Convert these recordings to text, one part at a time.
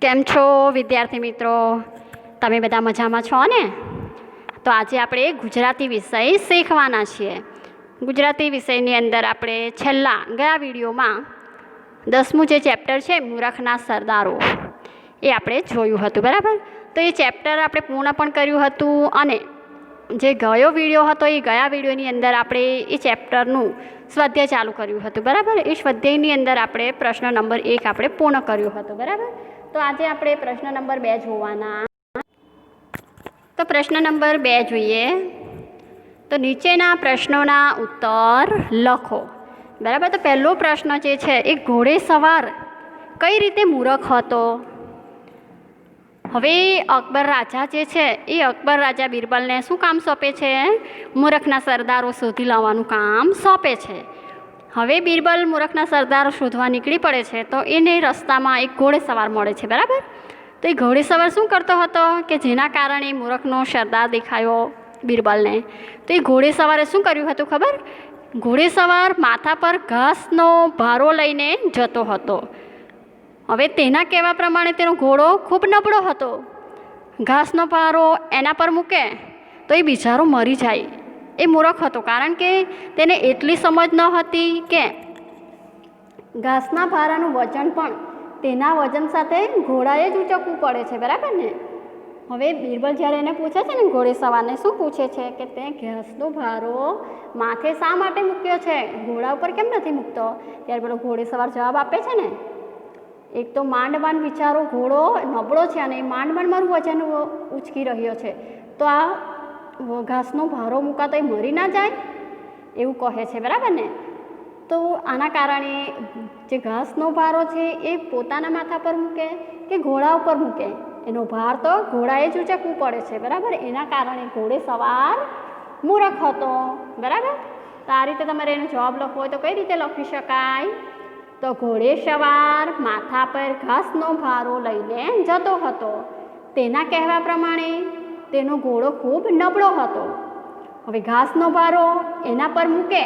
કેમ છો વિદ્યાર્થી મિત્રો? તમે બધા મજામાં છો ને? તો આજે આપણે ગુજરાતી વિષય શીખવાના છીએ. ગુજરાતી વિષયની અંદર આપણે ગયા વિડીયોમાં 10મું જે ચેપ્ટર છે મૂરખના સરદારો એ આપણે જોયું હતું, બરાબર? તો એ ચેપ્ટર આપણે પૂર્ણ પણ કર્યું હતું અને જે ગયો વિડીયો હતો એ ગયા વિડીયોની અંદર આપણે એ ચેપ્ટરનું સ્વાધ્યાય ચાલુ કર્યું હતું, બરાબર? એ સ્વાધ્યાયની અંદર આપણે પ્રશ્ન નંબર 1 આપણે પૂર્ણ કર્યું હતું, બરાબર? તો આજે આપણે પ્રશ્ન નંબર 2 જોવાના. તો પ્રશ્ન નંબર 2 જોઈએ. તો નીચેના પ્રશ્નોના ઉત્તર લખો, બરાબર? તો પહેલો પ્રશ્ન જે છે એ ઘોડેસવાર કઈ રીતે મૂરખ હતો? હવે અકબર રાજા જે છે એ અકબર રાજા બિરબલને શું કામ સોંપે છે? મૂરખના સરદારો શોધી લાવવાનું કામ સોંપે છે. હવે બિરબલ મૂરખના સરદારો શોધવા નીકળી પડે છે તો એને રસ્તામાં એક ઘોડેસવાર મળે છે, બરાબર? તો એ ઘોડેસવાર શું કરતો હતો કે જેના કારણે મૂરખનો સરદાર દેખાયો બિરબલને? તો એ ઘોડેસવારે શું કર્યું હતું ખબર? ઘોડેસવાર માથા પર ઘાસનો ભારો લઈને જતો હતો. હવે તેના કહેવા પ્રમાણે તેનો ઘોડો ખૂબ નબળો હતો. ઘાસનો ભારો એના પર મૂકે તો એ બિચારો મરી જાય. એ મૂરખ હતો કારણ કે તેને એટલી સમજ ન હતી કે ઘાસના ભારાનું વજન પણ તેના વજન સાથે ઘોડાએ જ ઉંચકવું પડે છે, બરાબર ને? હવે બિરબલ જ્યારે એને પૂછે છે ને, ઘોડેસવારને શું પૂછે છે કે તે ઘાસનો ભારો માથે શા માટે મૂક્યો છે, ઘોડા ઉપર કેમ નથી મૂકતો? ત્યારે પેલો ઘોડેસવાર જવાબ આપે છે ને, એક તો માંડ બિચારો ઘોડો નબળો છે અને માંડ મારું વજન ઉંચકી રહ્યો છે, તો આ ઘાસનો ભારો મૂકાતો એ મરી ના જાય એવું કહે છે, બરાબર ને? તો આના કારણે જે ઘાસનો ભારો છે એ પોતાના માથા પર મૂકે કે ઘોડા ઉપર મૂકે, એનો ભાર તો ઘોડાએ જ ઉંચકવું પડે છે, બરાબર? એના કારણે ઘોડેસવાર મૂરખ હતો, બરાબર? તો આ રીતે તમારે એનો જવાબ લખવો હોય તો કઈ રીતે લખી શકાય? તો ઘોડેસવાર માથા પર ઘાસનો ભારો લઈને જતો હતો. તેના કહેવા પ્રમાણે તેનો ઘોડો ખૂબ નબળો હતો. હવે ઘાસનો ભારો એના પર મૂકે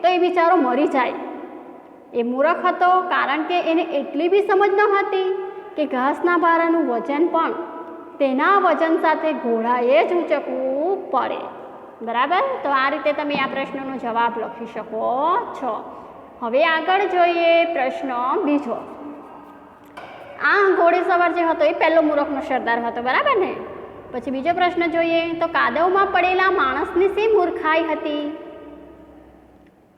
તો એ બિચારો મરી જાય. એ મૂરખ હતો કારણ કે એને એટલી બી સમજ ન હતી કે ઘાસના ભારાનું વજન પણ તેના વજન સાથે ઘોડાએ જ ઉંચકવું પડે, બરાબર? તો આ રીતે તમે આ પ્રશ્નનો જવાબ લખી શકો છો. હવે આગળ જોઈએ પ્રશ્ન બીજો. આ ઘોડેસવાર જે હતો એ પહેલો મૂરખનો સરદાર હતો, બરાબર ને? પછી બીજો પ્રશ્ન જોઈએ. તો કાદવમાં પડેલા માણસની શી મૂર્ખાઈ હતી?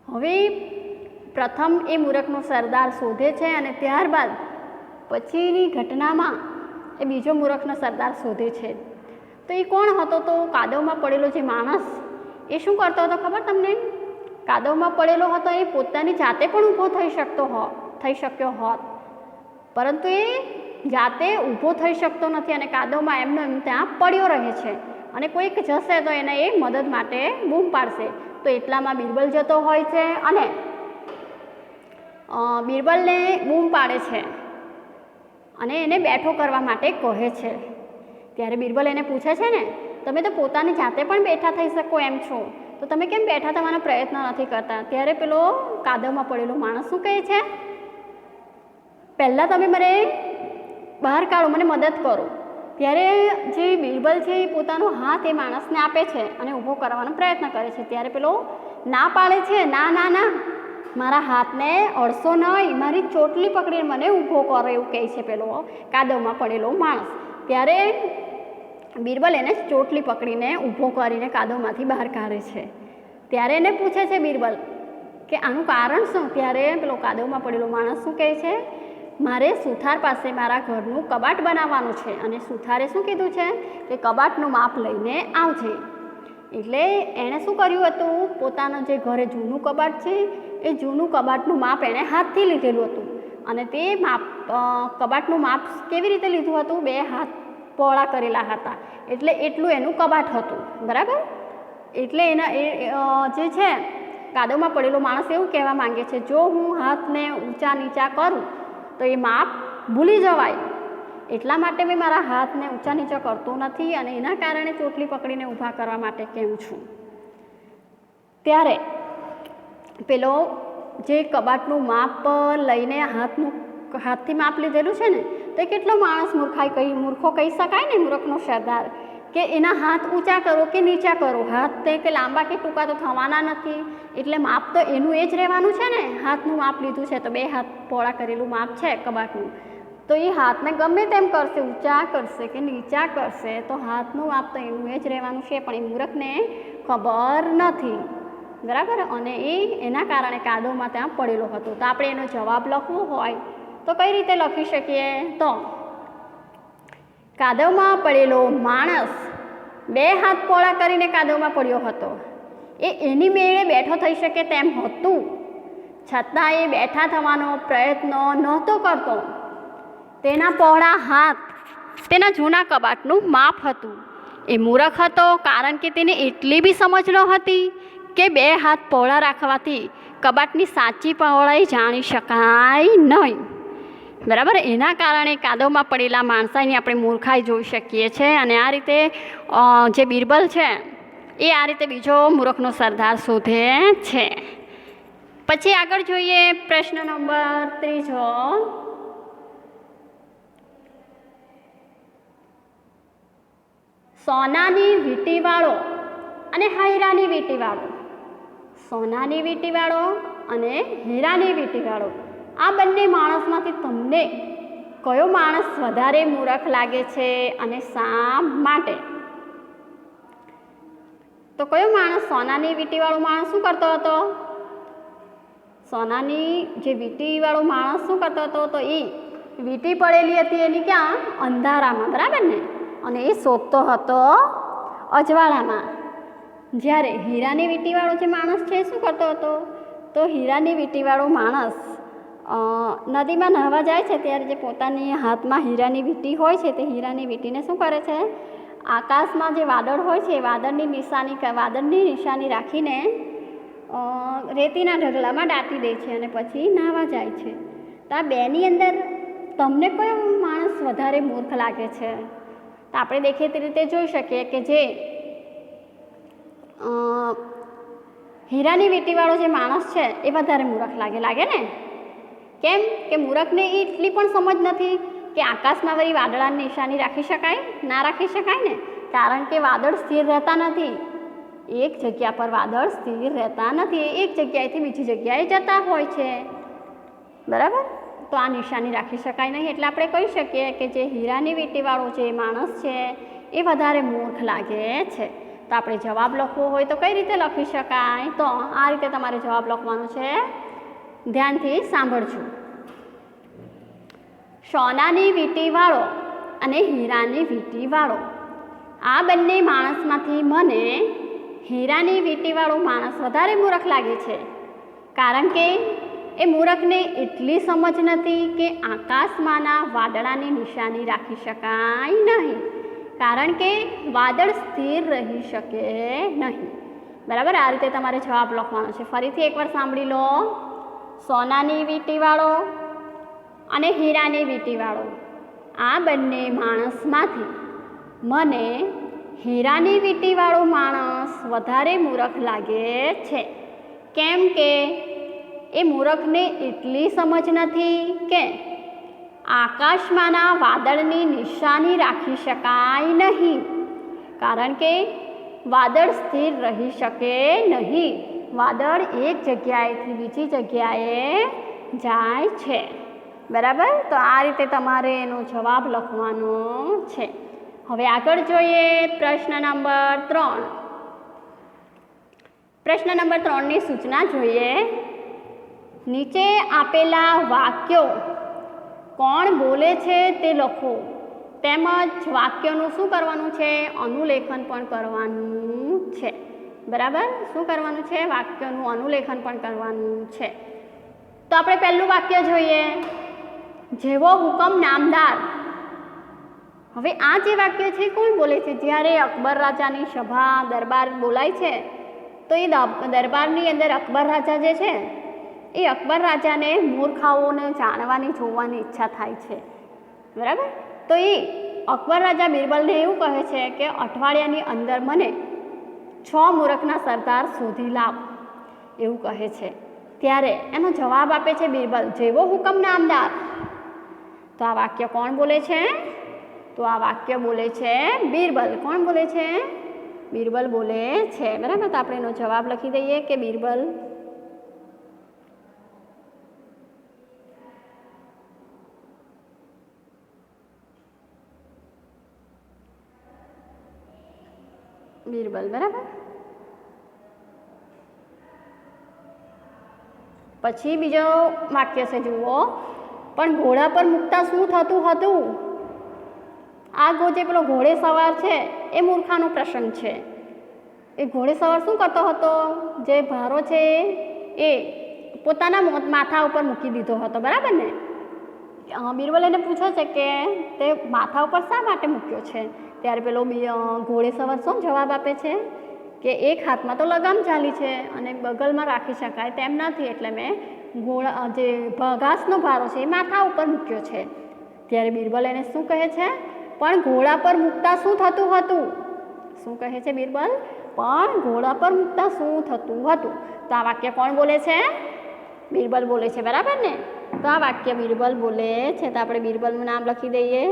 હવે પ્રથમ એ મૂરખનો સરદાર શોધે છે અને ત્યારબાદ પછીની ઘટનામાં એ બીજો મૂરખનો સરદાર શોધે છે. તો એ કોણ હતો? તો કાદવમાં પડેલો જે માણસ એ શું કરતો હતો ખબર તમને? કાદવમાં પડેલો હતો એ પોતાની જાતે પણ ઊભો થઈ શક્યો હોત, પરંતુ એ જાતે ઊભો થઈ શકતો નથી અને કાદવમાં એમનો ત્યાં પડ્યો રહે છે અને કોઈક જશે તો એને એ મદદ માટે બૂમ પાડશે. તો એટલામાં બિરબલ જતો હોય છે અને બિરબલને બૂમ પાડે છે અને એને બેઠો કરવા માટે કહે છે. ત્યારે બિરબલ એને પૂછે છે ને, તમે તો પોતાની જાતે પણ બેઠા થઈ શકો એમ છો, તો તમે કેમ બેઠા થવાનો પ્રયત્ન નથી કરતા? ત્યારે પેલો કાદવમાં પડેલો માણસ શું કહે છે? પહેલાં તમે મને બહાર કાઢો, મને મદદ કરો. ત્યારે જે બિરબલ છે એ પોતાનો હાથ એ માણસને આપે છે અને ઊભો કરવાનો પ્રયત્ન કરે છે. ત્યારે પેલો ના પાડે છે, ના ના ના, મારા હાથને અડશો નહીં, મારી ચોટલી પકડીને મને ઊભો કરો એવું કહે છે પેલો કાદવમાં પડેલો માણસ. ત્યારે બિરબલ એને ચોટલી પકડીને ઊભો કરીને કાદવમાંથી બહાર કાઢે છે. ત્યારે એને પૂછે છે બિરબલ કે આનું કારણ શું? ત્યારે પેલો કાદવમાં પડેલો માણસ શું કહે છે? મારે સુથાર પાસે મારા ઘરનું કબાટ બનાવવાનું છે અને સુથારે શું કીધું છે કે કબાટનું માપ લઈને આવજે. એટલે એણે શું કર્યું હતું? પોતાનું જે ઘરે જૂનું કબાટ છે એ જૂનું કબાટનું માપ એણે હાથથી લીધેલું હતું અને તે કબાટનું માપ કેવી રીતે લીધું હતું? 2 હાથ પહોળા કરેલા હતા, એટલે એટલું એનું કબાટ હતું, બરાબર? એટલે એના જે છે કાદવમાં પડેલો માણસ એવું કહેવા માંગે છે, જો હું હાથને ઊંચા નીચા કરું તો એ માપ ભૂલી જવાય, એટલા માટે મેં મારા હાથને ઊંચા નીચા કરતો નથી અને એના કારણે ચોટલી પકડીને ઊભા કરવા માટે કહું છું. ત્યારે પેલો જે કબાટનું માપ લઈને હાથથી માપ લીધેલું છે ને, તો કેટલો માણસ મૂર્ખો કહી શકાય ને મૂર્ખનો સરદાર, કે એના હાથ ઊંચા કરો કે નીચા કરો, હાથ તે કે લાંબા કે ટૂંકા તો થવાના નથી, એટલે માપ તો એનું એ જ રહેવાનું છે ને. હાથનું માપ લીધું છે તો 2 હાથ પહોળા કરેલું માપ છે કબાટનું, તો એ હાથને ગમે તેમ કરશે, ઊંચા કરશે કે નીચા કરશે તો હાથનું માપ તો એનું એ જ રહેવાનું છે, પણ એ મૂર્ખને ખબર નથી, બરાબર. અને એના કારણે કાદવમાં ત્યાં પડેલો હતો. તો આપણે એનો જવાબ લખવો હોય તો કઈ રીતે લખી શકીએ? તો કાદવમાં પડેલો માણસ 2 હાથ પહોળા કરીને કાદવમાં પડ્યો હતો. એની મેળે બેઠો થઈ શકે તેમ હતું, છતાં એ બેઠા થવાનો પ્રયત્ન નહોતો કરતો. તેના પહોળા હાથ તેના જૂના કબાટનું માપ હતું. એ મૂર્ખ હતો કારણ કે તેને એટલી બી સમજ ન હતી કે 2 હાથ પહોળા રાખવાથી કબાટની સાચી પહોળાઈ જાણી શકાય નહીં, બરાબર. એના કારણે કાદવમાં પડેલા માણસાઈની આપણે મૂર્ખાઈ જોઈ શકીએ છીએ. અને આ રીતે જે બિરબલ છે એ આ રીતે બીજો મૂર્ખનો સરદાર શોધે છે. પછી આગળ જોઈએ પ્રશ્ન નંબર 3. સોનાની વીંટીવાળો અને હીરાની વીંટીવાળો. સોનાની વીંટીવાળો અને હીરાની વીંટીવાળો, આ બંને માણસમાંથી તમને કયો માણસ વધારે મૂર્ખ લાગે છે અને શા માટે? તો કયો માણસ, સોનાની વીંટીવાળો માણસ શું કરતો હતો? સોનાની જે વીંટીવાળો માણસ શું કરતો હતો? તો એ વીંટી પડેલી હતી એની ક્યાં? અંધારામાં, બરાબર ને. અને એ શોધતો હતો અજવાળામાં. જ્યારે હીરાની વીંટીવાળો જે માણસ છે એ શું કરતો હતો? તો હીરાની વીંટીવાળો માણસ નદીમાં નહાવા જાય છે ત્યારે જે પોતાની હાથમાં હીરાની વીંટી હોય છે તે હીરાની વીંટીને શું કરે છે? આકાશમાં જે વાદળ હોય છે એ વાદળની નિશાની રાખીને રેતીના ઢગલામાં દાટી દે છે અને પછી નહાવા જાય છે. તો આ બેની અંદર તમને કયો માણસ વધારે મૂર્ખ લાગે છે? તો આપણે દેખીતી રીતે જોઈ શકીએ કે જે હીરાની વીંટીવાળો જે માણસ છે એ વધારે મૂર્ખ લાગે ને. કેમ કે મૂર્ખને એટલી પણ સમજ નથી કે આકાશમાં વળી વાદળાની નિશાની રાખી શકાય? ના રાખી શકાય ને, કારણ કે વાદળ સ્થિર રહેતા નથી. એક જગ્યા પર વાદળ સ્થિર રહેતા નથી, એક જગ્યાએથી બીજી જગ્યાએ જતા હોય છે, બરાબર. તો આ નિશાની રાખી શકાય નહીં. એટલે આપણે કહી શકીએ કે જે હીરાની વીંટીવાળો જે માણસ છે એ વધારે મૂર્ખ લાગે છે. તો આપણે જવાબ લખવો હોય તો કઈ રીતે લખી શકાય? તો આ રીતે તમારે જવાબ લખવાનો છે, ધ્યાનથી સાંભળજો. સોનાની વીંટીવાળો અને હીરાની વીંટીવાળો, આ બંને માણસમાંથી મને હીરાની વીંટીવાળો માણસ વધારે મૂર્ખ લાગે છે, કારણ કે એ મૂર્ખને એટલી સમજ નથી કે આકાશમાંના વાદળાની નિશાની રાખી શકાય નહીં, કારણ કે વાદળ સ્થિર રહી શકે નહીં, બરાબર. આ રીતે તમારે જવાબ લખવાનો છે. ફરીથી એકવાર સાંભળી લો. સોનાની વીંટીવાળો અને હીરાની વીંટીવાળો, આ બંને માણસમાંથી મને હીરાની વીંટીવાળો માણસ વધારે મૂર્ખ લાગે છે, કેમ કે એ મૂર્ખને એટલી સમજ નથી કે આકાશમાંના વાદળની નિશાની રાખી શકાય નહીં, કારણ કે વાદળ સ્થિર રહી શકે નહીં. વાદળ એક જગ્યાએથી બીજી જગ્યાએ જાય છે, બરાબર. તો આ રીતે તમારે એનો જવાબ લખવાનો છે. હવે આગળ જોઈએ પ્રશ્ન નંબર 3. પ્રશ્ન નંબર 3ની સૂચના જોઈએ. નીચે આપેલા વાક્યો કોણ બોલે છે તે લખો, તેમજ વાક્યોનું શું કરવાનું છે? અનુલેખન પણ કરવાનું છે, બરાબર. શું કરવાનું છે? વાક્યોનું અનુલેખન પણ કરવાનું છે. તો આપણે પહેલું વાક્ય જોઈએ, જેવો હુકમ નામદાર. હવે આ જે વાક્ય છે કોણ બોલે છે? જ્યારે અકબર રાજાની સભા દરબાર બોલાય છે તો એ દરબારની અંદર અકબર રાજા જે છે એ અકબર રાજાને મૂર્ખાઓને જાણવાની જોવાની ઈચ્છા થાય છે, બરાબર. તો એ અકબર રાજા બિરબલને એવું કહે છે કે અઠવાડિયાની અંદર મને 6 મૂર્ખના સરદાર શોધી લાવ, એવું કહે છે. ત્યારે એનો જવાબ આપે છે બિરબલ, જેવો હુકમ નામદાર. તો તો આ વાક્ય કોણ બોલે છે? તો આ વાક્ય બોલે છે બીરબલ. કોણ બોલે છે? બીરબલ બોલે છે. બરાબર. તો આપણે એનો જવાબ લખી દઈએ કે બીરબલ. બીરબલ. બરાબર. પછી બીજો વાક્ય છે, જુઓ. પણ ઘોડા પર મૂકતા શું થતું હતું? આ જે પેલો ઘોડે સવાર છે એ મૂર્ખાનો પ્રસંગ છે. એ ઘોડે સવાર શું કરતો હતો? જે ભારો છે એ પોતાના માથા ઉપર મૂકી દીધો હતો. બરાબર ને? બીરબલ એને પૂછે છે કે તે માથા ઉપર શા માટે મૂક્યો છે? ત્યારે પેલો ઘોડે સવાર શું જવાબ આપે છે કે એક હાથમાં તો લગામ ચાલી છે અને બગલમાં રાખી શકાય તેમ નથી, એટલે મેં જે ઘાસનો ભારો છે એ માથા ઉપર મૂક્યો છે. ત્યારે બીરબલ એને શું કહે છે? પણ ઘોડા પર મૂકતા શું થતું હતું? શું કહે છે બીરબલ? પણ ઘોડા પર મૂકતા શું થતું હતું? તો આ વાક્ય કોણ બોલે છે? બીરબલ બોલે છે. બરાબર ને? તો આ વાક્ય બીરબલ બોલે છે. તો આપણે બીરબલનું નામ લખી દઈએ.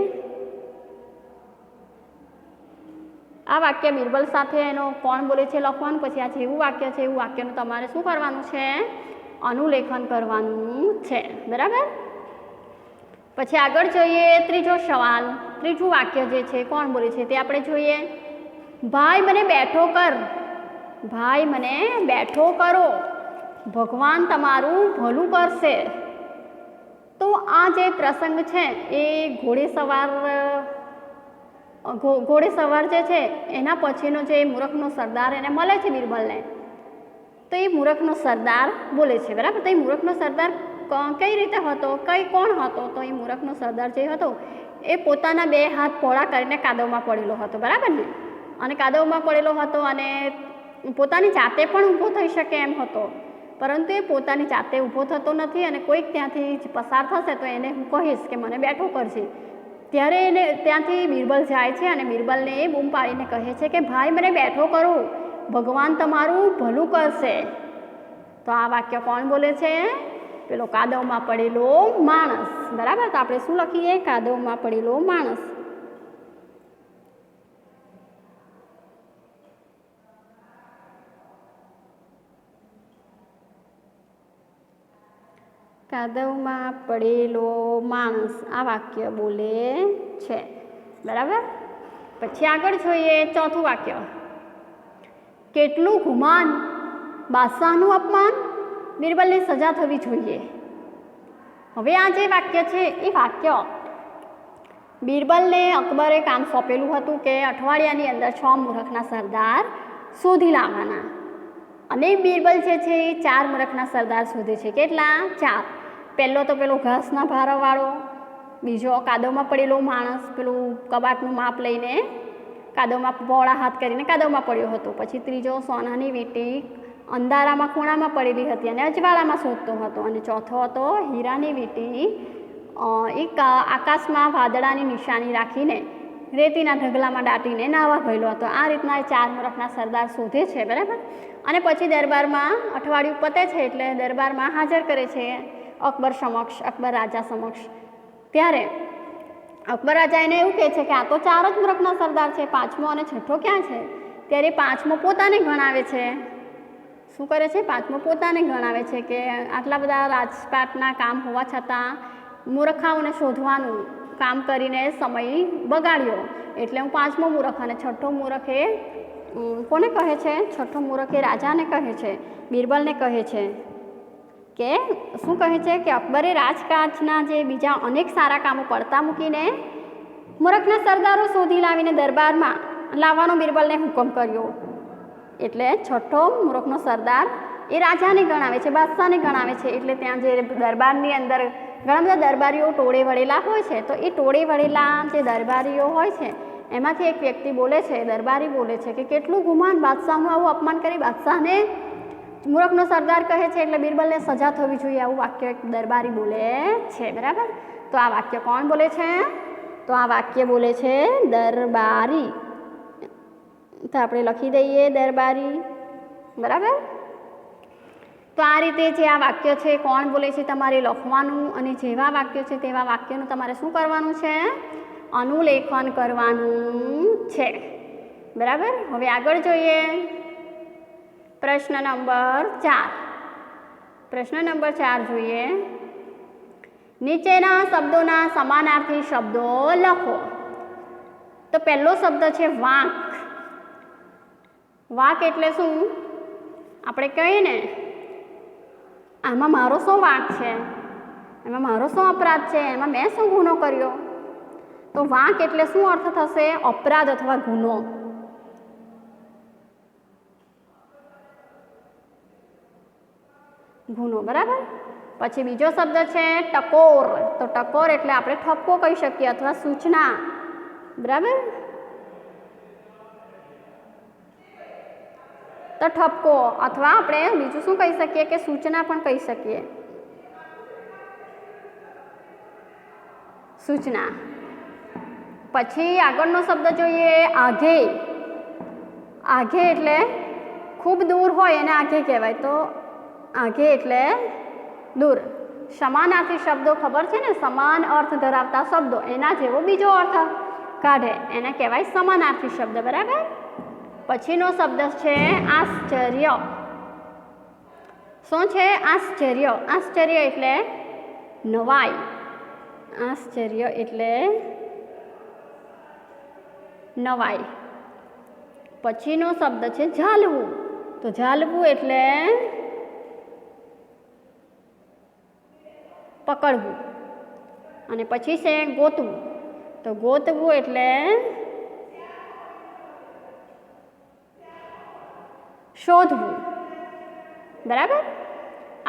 આ વાક્ય બીરબલ સાથે એનો કોણ બોલે છે લખવાનું. પછી આ જેવું વાક્ય છે એવું વાક્યનું તમારે શું કરવાનું છે? અનુલેખન કરવાનું છે. બરાબર. પછી આગળ જોઈએ ત્રીજો સવાલ. ત્રીજું વાક્ય જે છે કોણ બોલે છે તે આપણે જોઈએ. ભાઈ મને બેઠો કર. ભાઈ મને બેઠો કરો. ભગવાન તમારું ભલું કરશે. તો આ જે પ્રસંગ છે એ ઘોડેસવાર જે છે એના પછીનો જે મૂરખનો સરદાર એને મળે છે બીરબલને, તો એ મૂરખનો સરદાર બોલે છે. બરાબર. તો એ મૂરખનો સરદાર કઈ રીતે હતો? કોણ હતો? તો એ મૂરખનો સરદાર જે હતો એ પોતાના 2 હાથ પહોળા કરીને કાદવમાં પડેલો હતો. બરાબર ને? અને કાદવમાં પડેલો હતો અને પોતાની જાતે પણ ઊભો થઈ શકે એમ હતો, પરંતુ એ પોતાની જાતે ઊભો થતો નથી અને કોઈક ત્યાંથી પસાર થશે તો એને હું કહીશ કે મને બેઠો કરશે. ત્યારે એને ત્યાંથી બીરબલ જાય છે અને બીરબલને એ બૂમ પાડીને કહે છે કે ભાઈ મને બેઠો કરો. ભગવાન તમારું ભલું કરશે. તો આ વાક્ય કોણ બોલે છે? પેલો કાદવમાં પડેલો માણસ. બરાબર. તો આપણે શું લખીએ? કાદવમાં પડેલો માણસ. કાદવમાં પડેલો માણસ આ વાક્ય બોલે છે. બરાબર. પછી આગળ જોઈએ ચોથું વાક્ય. કેટલું ગુમાન, બાદશાહનું અપમાન, બીરબલને સજા થવી જોઈએ. હવે આ જે વાક્ય છે એ વાક્ય બીરબલને અકબરે કામ સોંપેલું હતું કે અઠવાડિયાની અંદર 6 મૂરખના સરદાર શોધી લાવવાના. અને બીરબલ જે છે એ 4 મૂરખના સરદાર શોધે છે. કેટલા? 4. પહેલો તો પેલો ઘાસના ભારાવાળો, બીજો કાદવમાં પડેલો માણસ, પેલું કબાટનું માપ લઈને કાદવમાં પહોળા હાથ કરીને કાદવમાં પડ્યો હતો. પછી ત્રીજો સોનાની વીંટી અંધારામાં ખૂણામાં પડેલી હતી અને અજવાળામાં શોધતો હતો. અને ચોથો હતો હીરાની વીંટી એક આકાશમાં વાદળાની નિશાની રાખીને રેતીના ઢગલામાં દાટીને નાહવા ગયેલો હતો. આ રીતના એ 4 મૂરખના સરદાર શોધે છે. બરાબર. અને પછી દરબારમાં અઠવાડિયું પતે છે એટલે દરબારમાં હાજર કરે છે અકબર રાજા સમક્ષ. ત્યારે અકબર રાજા એને એવું કહે છે કે આ તો 4 જ મૂરખના સરદાર છે, 5મો અને 6ઠ્ઠો ક્યાં છે? ત્યારે 5મો પોતાને ગણાવે છે. શું કરે છે? 5મો પોતાને ગણાવે છે કે આટલા બધા રાજપાટના કામ હોવા છતાં મૂર્ખાઓને શોધવાનું કામ કરીને સમય બગાડ્યો, એટલે હું 5મો મૂરખ. અને 6ઠ્ઠો મૂરખ એ કોને કહે છે? 6ઠ્ઠો મૂરખ એ રાજાને કહે છે, બીરબલને કહે છે કે શું કહે છે કે અકબરે રાજકાજના જે બીજા અનેક સારા કામો પડતા મૂકીને મૂરખના સરદારો શોધી લાવીને દરબારમાં લાવવાનો બીરબલને હુકમ કર્યો. એટલે 6ઠ્ઠો મૂરખનો સરદાર એ રાજાને ગણાવે છે, બાદશાહને ગણાવે છે. એટલે ત્યાં જે દરબારની અંદર ઘણા બધા દરબારીઓ ટોળે વળેલા હોય છે, તો એ ટોળે વળેલા જે દરબારીઓ હોય છે એમાંથી એક વ્યક્તિ બોલે છે, દરબારી બોલે છે કે કેટલું ગુમાન, બાદશાહનું આવું અપમાન કરી બાદશાહને મૂરખનો સરદાર કહે છે, એટલે બીરબલને સજા થવી જોઈએ. આવું વાક્ય એક દરબારી બોલે છે. બરાબર. તો આ વાક્ય કોણ બોલે છે? તો આ વાક્ય બોલે છે દરબારી. તો આપણે લખી દઈએ દરબારી. બરાબર. તો આ રીતે જે આ વાક્ય છે કોણ બોલે છે તમારે લખવાનું અને જેવા વાક્યો છે તેવા વાક્યનું તમારે શું કરવાનું છે? અનુલેખન કરવાનું છે. બરાબર. હવે આગળ જોઈએ પ્રશ્ન નંબર 4. પ્રશ્ન નંબર 4 જોઈએ. નીચેના શબ્દોના સમાનાર્થી શબ્દો લખો. તો પહેલો શબ્દ છે વાંક. વાંક એટલે શું? આપણે કહીએ ને આમાં મારો શું વાંક છે, એમાં મારો શું અપરાધ છે, એમાં મેં શું ગુનો કર્યો. તો વાંક એટલે શું અર્થ થશે? અપરાધ અથવા ગુનો. ગુનો. બરાબર. પછી બીજો શબ્દ છે ટકોર. તો ટકોર એટલે આપણે ઠપકો કહી શકીએ અથવા સૂચના. બરાબર. તો ઠપકો અથવા આપણે બીજું શું કહી શકીએ કે સૂચના પણ કહી શકીએ. સૂચના. પછી આગળનો શબ્દ જોઈએ આઘે. આઘે એટલે ખૂબ દૂર હોય એને આઘે કહેવાય. તો આઘે એટલે દૂર. સમાનાર્થી શબ્દો ખબર છે ને, સમાન અર્થ ધરાવતા શબ્દો એના જેવો બીજો અર્થ કાઢે એને કહેવાય સમાનાર્થી શબ્દ. બરાબર. પછીનો શબ્દ છે આશ્ચર્ય. શું છે? આશ્ચર્ય. આશ્ચર્ય એટલે નવાઈ. આશ્ચર્ય એટલે નવાઈ. પછીનો શબ્દ છે ઝાલવું. તો ઝાલવું એટલે પકડવું. અને પછી છે ગોતવું. તો ગોતવું એટલે શોધવું. બરાબર.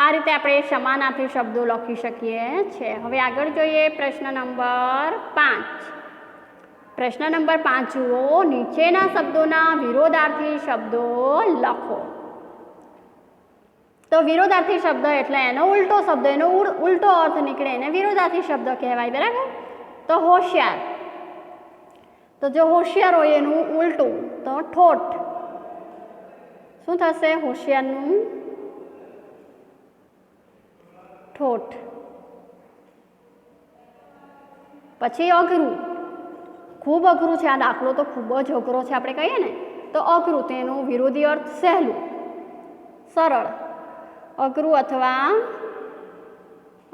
આ રીતે આપણે સમાનાર્થી શબ્દો લખી શકીએ છીએ. હવે આગળ જોઈએ પ્રશ્ન નંબર 5. પ્રશ્ન નંબર 5 જુઓ. નીચેના શબ્દોના વિરોધાર્થી શબ્દો લખો. તો વિરોધાર્થી શબ્દ એટલે એનો ઉલટો શબ્દ, એનો ઉલટો અર્થ નીકળે એને વિરોધાર્થી શબ્દ કહેવાય. બરાબર. તો હોશિયાર. તો જો હોશિયાર હોય એનું ઉલટું તો ઠોઠ. શું થશે? હોશિયારનું ઠોઠ. પછી અઘરું. ખૂબ અઘરું છે આ દાખલો, તો ખૂબ જ અઘરો છે આપણે કહીએ ને તો અઘરું. તેનો વિરોધી અર્થ સહેલું, સરળ. અઘરું અથવા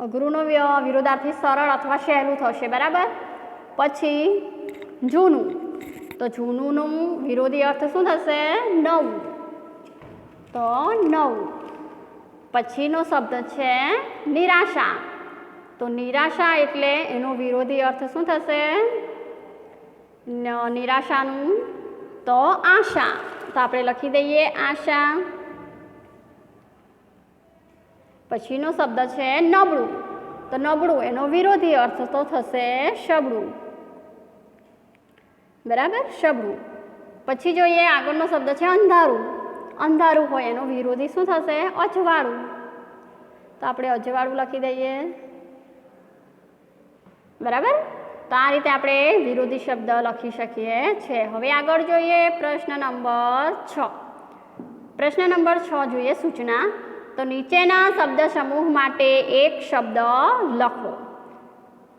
અઘરુંનો વિરોધાર્થી સરળ અથવા સહેલું થશે. બરાબર. પછી જૂનું. તો જૂનુંનું વિરોધી અર્થ શું થશે? નવું. તો નવું. પછીનો શબ્દ છે નિરાશા. તો નિરાશા એટલે એનો વિરોધી અર્થ શું થશે? નિરાશાનું તો આશા. તો આપણે લખી દઈએ આશા. પછીનો શબ્દ છે નબળું. તો નબળું એનો વિરોધી અર્થ તો થશે શબળું. બરાબર. શબળું. પછી જોઈએ આગળનો શબ્દ છે અંધારું. અંધારું હોય એનો વિરોધી શું થશે? અજવાળું. તો આપણે અજવાળું લખી દઈએ. બરાબર. તો આ રીતે આપણે વિરોધી શબ્દ લખી શકીએ છીએ. હવે આગળ જોઈએ પ્રશ્ન નંબર 6. પ્રશ્ન નંબર 6 જોઈએ સૂચના. તો નીચેના શબ્દ સમૂહ માટે એક શબ્દ લખો.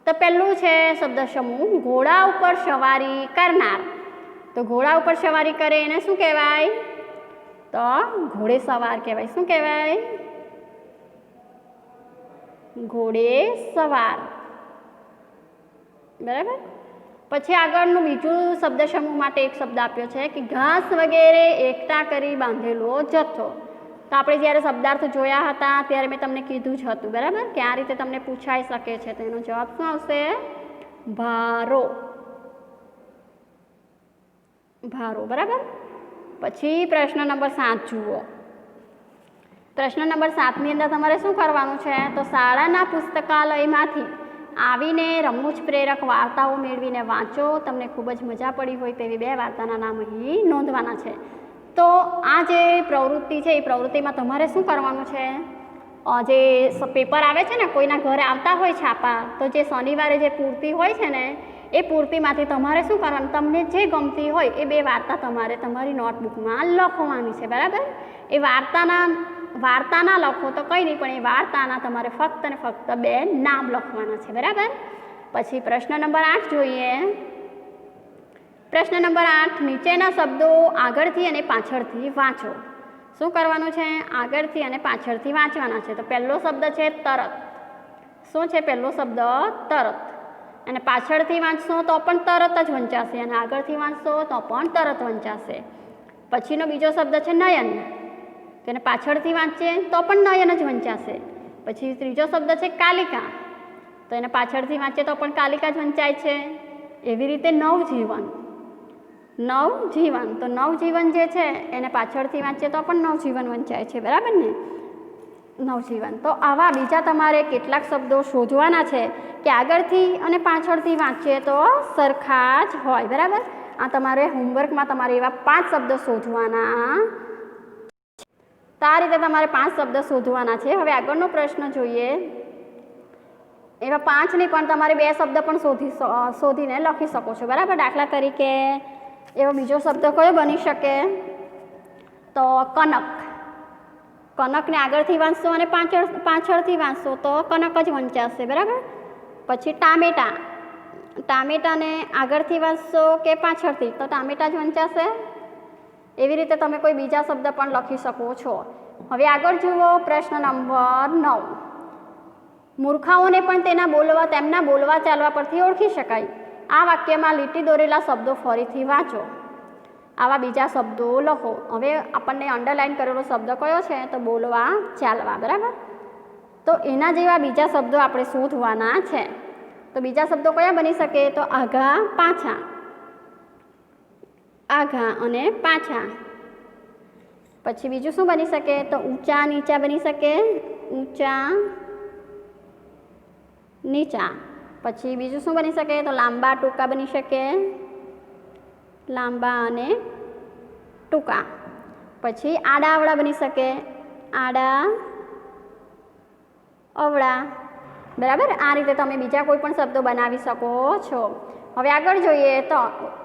તો પહેલું છે શબ્દ સમૂહ ઘોડા ઉપર સવારી કરનાર. તો ઘોડા ઉપર સવારી કરે એને શું કહેવાય? તો ઘોડે સવાર કહેવાય. શું કહેવાય? ઘોડે સવાર. બરાબર. પછી આગળનું બીજું શબ્દ સમૂહ માટે એક શબ્દ આપ્યો છે કે ઘાસ વગેરે એકઠા કરી બાંધેલો જથ્થો. તો આપણે જ્યારે શબ્દાર્થ જોયા હતા ત્યારે મેં તમને કીધું જ હતું. બરાબર. કે આ રીતે તમને પૂછાઈ શકે છે. તો એનો જવાબ શું આવશે? ભારો. ભારો. બરાબર. પછી પ્રશ્ન નંબર 7 જુઓ. પ્રશ્ન નંબર 7ની અંદર તમારે શું કરવાનું છે? તો શાળાના પુસ્તકાલયમાંથી આવીને રમૂજ પ્રેરક વાર્તાઓ મેળવીને વાંચો. તમને ખૂબ જ મજા પડી હોય તેવી 2 વાર્તાના નામ અહીં નોંધવાના છે. તો આ જે પ્રવૃત્તિ છે એ પ્રવૃત્તિમાં તમારે શું કરવાનું છે? જે પેપર આવે છે ને, કોઈના ઘરે આવતા હોય છાપા, તો જે શનિવારે જે પૂર્તિ હોય છે ને એ પૂર્તિમાંથી તમારે શું કરવાનું, તમને જે ગમતી હોય એ 2 વાર્તા તમારે તમારી નોટબુકમાં લખવાની છે, બરાબર. એ વાર્તાના લખો તો કંઈ નહીં, પણ એ વાર્તાના તમારે ફક્ત ને ફક્ત 2 નામ લખવાના છે, બરાબર. પછી પ્રશ્ન નંબર 8 જોઈએ. પ્રશ્ન નંબર 8, નીચેના શબ્દો આગળથી અને પાછળથી વાંચો. શું કરવાનું છે, આગળથી અને પાછળથી વાંચવાના છે. તો પહેલો શબ્દ છે તરત. શું છે પહેલો શબ્દ? તરત. અને પાછળથી વાંચશો તો પણ તરત જ વંચાશે, અને આગળથી વાંચશો તો પણ તરત વંચાશે. પછીનો બીજો શબ્દ છે નયન. તેને પાછળથી વાંચીએ તો પણ નયન જ વંચાશે. પછી ત્રીજો શબ્દ છે કાલિકા. તો એને પાછળથી વાંચીએ તો પણ કાલિકા જ વંચાય છે. એવી રીતે નવજીવન. નવજીવન, તો નવજીવન જે છે એને પાછળથી વાંચીએ તો પણ નવજીવન વંચાય છે, બરાબર ને. નવજીવન. તો આવા બીજા તમારે કેટલાક શબ્દો શોધવાના છે કે આગળથી અને પાછળથી વાંચીએ તો સરખા જ હોય, બરાબર. આ તમારે હોમવર્કમાં તમારે એવા 5 શબ્દો શોધવાના. તો આ રીતે તમારે 5 શબ્દ શોધવાના છે. હવે આગળનો પ્રશ્ન જોઈએ. એવા 5 નહીં પણ તમારે 2 શબ્દ પણ શોધીને લખી શકો છો, બરાબર. દાખલા તરીકે એવો બીજો શબ્દ કયો બની શકે? તો કનક. કનકને આગળથી વાંચશો અને પાછળથી વાંચશો તો કનક જ વંચાશે, બરાબર. પછી ટામેટા. ટામેટાને આગળથી વાંચશો કે પાછળથી તો ટામેટા જ વંચાશે. એવી રીતે તમે કોઈ બીજા શબ્દ પણ લખી શકો છો. હવે આગળ જુઓ પ્રશ્ન નંબર 9. મૂર્ખાઓને પણ તેમના બોલવા ચાલવા પરથી ઓળખી શકાય. આ વાક્યમાં લીટી દોરેલા શબ્દો ફરીથી વાંચો. આવા બીજા શબ્દો લખો. હવે આપણને અંડરલાઇન કરેલો શબ્દ કયો છે? તો બોલવા ચાલવા, બરાબર. તો એના જેવા બીજા શબ્દો આપણે શોધવાના છે. તો બીજા શબ્દો કયા બની શકે? તો આઘા પાછા. આઘા અને પાછા. પછી બીજું શું બની શકે? તો ઊંચા નીચા બની શકે. ઊંચા નીચા. પછી બીજું શું બની શકે? તો લાંબા ટૂંકા બની શકે. લાંબા અને ટૂંકા. પછી આડા અવળા બની શકે. આડા અવળા, બરાબર. આ રીતે તમે બીજા કોઈ પણ શબ્દો બનાવી શકો છો. હવે આગળ જોઈએ. તો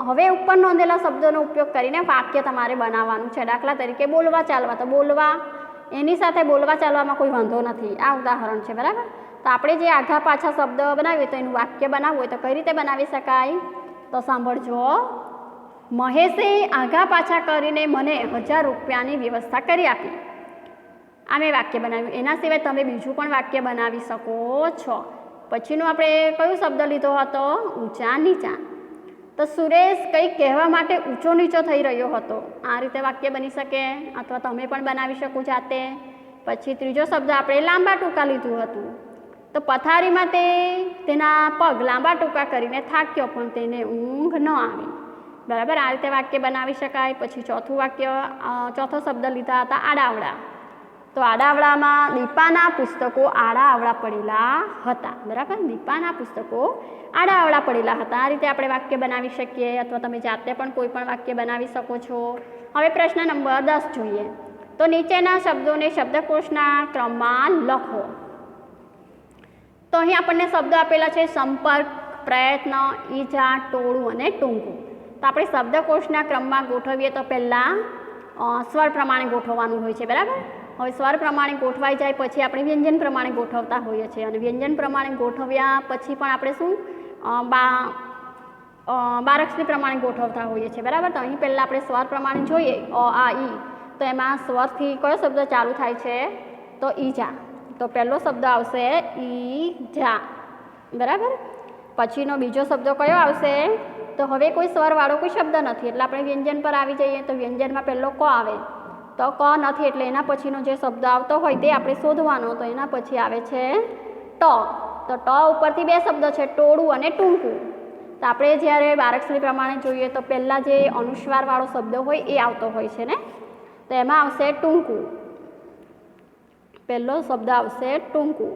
હવે ઉપર નોંધેલા શબ્દોનો ઉપયોગ કરીને વાક્ય તમારે બનાવવાનું છે. દાખલા તરીકે બોલવા ચાલવા. તો બોલવા, એની સાથે બોલવા ચાલવામાં કોઈ વાંધો નથી. આ ઉદાહરણ છે, બરાબર. તો આપણે જે આઘા પાછા શબ્દ બનાવીએ તો એનું વાક્ય બનાવવું હોય તો કઈ રીતે બનાવી શકાય? તો સાંભળજો. મહેશે આઘા પાછા કરીને મને 1000 રૂપિયાની વ્યવસ્થા કરી આપી. આ મેં વાક્ય બનાવ્યું. એના સિવાય તમે બીજું પણ વાક્ય બનાવી શકો છો. પછીનું આપણે કયો શબ્દ લીધો હતો? ઊંચા નીચા. તો સુરેશ કંઈક કહેવા માટે ઊંચો નીચો થઈ રહ્યો હતો. આ રીતે વાક્ય બની શકે, અથવા તમે પણ બનાવી શકો જાતે. પછી ત્રીજો શબ્દ આપણે લાંબા ટૂંકા લીધું હતું. તો પથારીમાં તેના પગ લાંબા ટૂંકા કરીને થાક્યો પણ તેને ઊંઘ ન આવી, બરાબર. આ રીતે વાક્ય બનાવી શકાય. પછી ચોથો શબ્દ લીધા હતા આડાઅવળા. તો આડાઅવળામાં દીપાના પુસ્તકો આડાઅવળા પડેલા હતા, બરાબર. દીપાના પુસ્તકો આડાઅવળા પડેલા હતા. આ રીતે આપણે વાક્ય બનાવી શકીએ, અથવા તમે જાતે પણ કોઈ પણ વાક્ય બનાવી શકો છો. હવે પ્રશ્ન નંબર 10 જોઈએ. તો નીચેના શબ્દોને શબ્દકોશના ક્રમમાં લખો. તો અહીં આપણને શબ્દો આપેલા છે સંપર્ક, પ્રયત્ન, ઈજા, ટોળું અને ટૂંકું. તો આપણે શબ્દકોશના ક્રમમાં ગોઠવીએ તો પહેલાં સ્વર પ્રમાણે ગોઠવવાનું હોય છે, બરાબર. હવે સ્વર પ્રમાણે ગોઠવાઈ જાય પછી આપણે વ્યંજન પ્રમાણે ગોઠવતા હોઈએ છીએ. અને વ્યંજન પ્રમાણે ગોઠવ્યા પછી પણ આપણે શું બારક્ષરી પ્રમાણે ગોઠવતા હોઈએ છીએ, બરાબર. તો અહીં પહેલાં આપણે સ્વર પ્રમાણે જોઈએ. અ, આ, ઈ. તો એમાં સ્વરથી કયો શબ્દ ચાલુ થાય છે? તો ઈજા. તો પહેલો શબ્દ આવશે ઈજા, બરાબર. પછીનો બીજો શબ્દ કયો આવશે? તો હવે કોઈ સ્વરવાળો કોઈ શબ્દ નથી એટલે આપણે વ્યંજન પર આવી જઈએ. તો વ્યંજનમાં પહેલો ક આવે. તો ક નથી એટલે એના પછીનો જે શબ્દ આવતો હોય તે આપણે શોધવાનો. તો એના પછી આવે છે ટ. તો ટ ઉપરથી 2 શબ્દો છે, ટોળું અને ટૂંકું. તો આપણે જ્યારે બારક્ષરી પ્રમાણે જોઈએ તો પહેલાં જે અનુસ્વારવાળો શબ્દ હોય એ આવતો હોય છે ને. તો એમાં આવશે ટૂંકું. પહેલો શબ્દ આવશે ટૂંકું,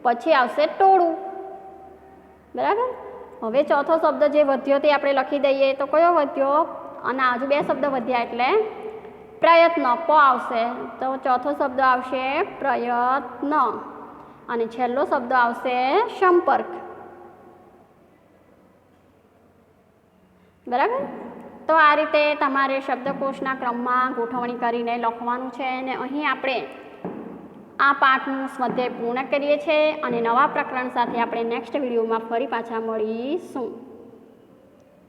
પછી આવશે ટોળું, બરાબર. હવે ચોથો શબ્દ જે વધ્યો તે આપણે લખી દઈએ. તો કયો વધ્યો? અને આજુ 2 શબ્દ વધ્યા એટલે પ્રયત્ન, પ આવશે. તો ચોથો શબ્દ આવશે પ્રયત્ન. અને છેલ્લો શબ્દ આવશે સંપર્ક. બરાબર. તો આ રીતે તમારે શબ્દકોશના ક્રમમાં ગોઠવણી કરીને લખવાનું છે અને અહીં આપણે આ પાઠનું સ્વાધ્યાય પૂર્ણ કરીએ છીએ અને નવા પ્રકરણ સાથે આપણે નેક્સ્ટ વિડીયોમાં ફરી પાછા મળીશું.